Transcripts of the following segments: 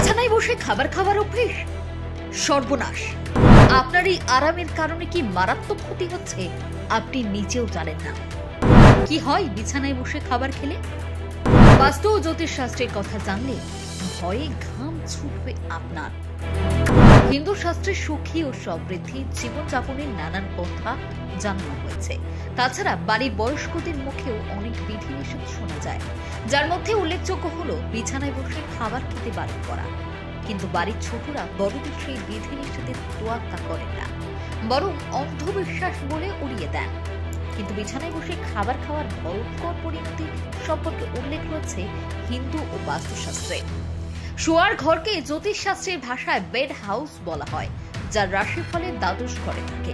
বিছানায় বসে খাবার খাওয়ার অভ্যেস সর্বনাশ। আপনার এই আরামের কারণে কি মারাত্মক ক্ষতি হচ্ছে আপনি নিজেও জানেন না। কি হয় বিছানায় বসে খাবার খেলে? বাস্তু ও জ্যোতিষশাস্ত্রের কথা জানলে ভয়ে ঘাম ছুটবে আপনার। হিন্দু শাস্ত্রে সুখী ও সমৃদ্ধি জীবনযাপনের নানান কথা জানানো হয়েছে। তাছাড়া বাড়ির বয়স্কদের মুখেও অনেক বিধিনিষেধ শোনা যায়, যার মধ্যে উল্লেখযোগ্য হলো বিছানায় বসে খাবার খেতে বারণ করা। কিন্তু বাড়ির ছোটরা বড়দের সেই বিধিনিষেধের তোয়াক্কা করেন না, বরং অন্ধবিশ্বাস বলে উড়িয়ে দেন। কিন্তু বিছানায় বসে খাবার খাওয়ার ভয়ঙ্কর পরিণতি সম্পর্কে উল্লেখ রয়েছে হিন্দু ও বাস্তুশাস্ত্রে। শোয়ার ঘরকে জ্যোতিষশাস্ত্রের ভাষায় বেড হাউস বলা হয়, যার রাশিফলে দ্বাদশ ঘরে থাকে।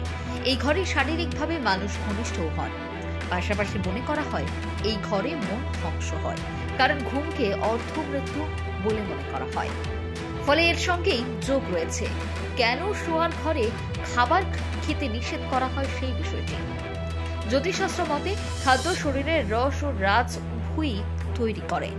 এই ঘরে শারীরিকভাবে মানুষ ঘনিষ্ঠও হন। পাশাপাশি মনে করা হয় এই ঘরে মন ধ্বংস হয়, কারণ ঘুমকে অর্ধমৃত্যু বলে মনে করা হয়। ফলে এর সঙ্গেই যোগ রয়েছে কেন শোয়ার ঘরে খাবার খেতে নিষেধ করা হয় সেই বিষয়টি। জ্যোতিষশাস্ত্র মতে খাদ্য শরীরের রস ও রাজ উভয়ই তৈরি করে,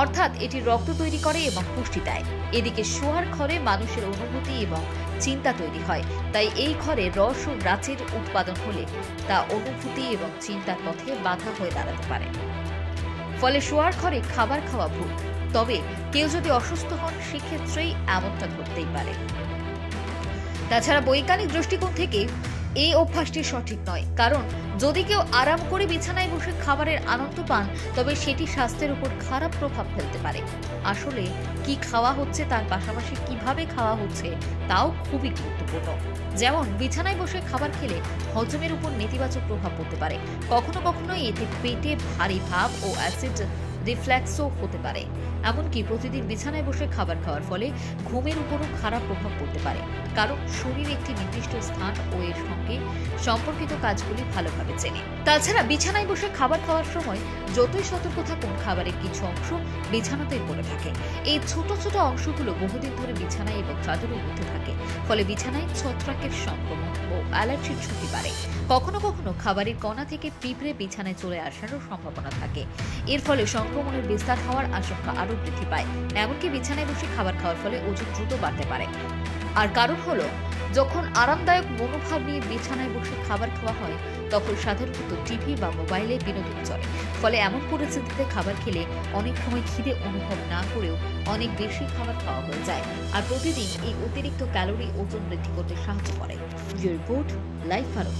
অর্থাৎ এটি রক্ত তৈরি করে এবং পুষ্টি দেয়। এদিকে শোয়ার ঘরে মানুষের অনুভূতি এবং চিন্তা তৈরি হয়, তাই এই ঘরে রস ও রাজের উৎপাদন হলে তা অনুভূতি এবং চিন্তার পথে বাধা হয়ে দাঁড়াতে পারে। ফলে শোয়ার ঘরে খাবার খাওয়া ভুল। তবে কেউ যদি অসুস্থ হন সেক্ষেত্রেই এমনটা ঘটতেই পারে। তাছাড়া বৈজ্ঞানিক দৃষ্টিকোণ থেকে এই অভ্যাসটি সঠিক নয়, কারণ যদি কেউ আরাম করে বিছানায় বসে খাবারের আনন্দ পান তবে সেটি স্বাস্থ্যের উপর খারাপ প্রভাব ফেলতে পারে। আসলে কি খাওয়া হচ্ছে তার পাশাপাশি কিভাবে খাওয়া হচ্ছে তাও খুবই গুরুত্বপূর্ণ। যেমন বিছানায় বসে খাবার খেলে হজমের উপর নেতিবাচক প্রভাব পড়তে পারে। কখনো কখনো এতে পেটে ভারী ভাব ও অ্যাসিড রিফ্ল্যাক্সও হতে পারে। এমনকি প্রতিদিন বিছানায় বসে খাবার খাওয়ার ফলে ঘুমের উপরও খারাপ প্রভাব পড়তে পারে, কারণ শরীর একটি নির্দিষ্ট স্থান ও এর সঙ্গে সম্পর্কিত কাজগুলি ভালোভাবে চেনে। তাছাড়া বিছানায় বসে খাবার খাওয়ার সময় যতই সতর্ক থাকুন, খাবারের কিছু অংশ বিছানাতেই পড়ে থাকে। এই ছোট ছোট অংশগুলো বহুদিন ধরে বিছানায় এবং চাদরের মধ্যে থাকে, ফলে বিছানায় ছত্রাকের সংক্রমণ ও অ্যালার্জির ঝুঁকি বাড়ে। কখনো কখনো খাবারের কণা থেকে পিঁপড়ে বিছানায় চলে আসারও সম্ভাবনা থাকে। এর ফলে সংক্রমণের বিস্তার হওয়ার আশঙ্কা আরও বৃদ্ধি পায়। এমনকি বিছানায় বসে খাবার খাওয়ার ফলে ওজন দ্রুত বাড়তে পারে। আর কারণ হলো, যখন আরামদায়ক মনোভাব নিয়ে বিছানায় বসে খাবার খাওয়া হয় তখন সাধারণত টিভি বা মোবাইলে বিনোদন চলে। ফলে এমন পরিস্থিতিতে খাবার খেলে অনেক সময় খিদে অনুভব না করেও অনেক বেশি খাবার খাওয়া হয়ে যায়, আর প্রতিদিন এই অতিরিক্ত ক্যালোরি ওজন বৃদ্ধি করতে সাহায্য করে। রিপোর্ট লাইফ আলো।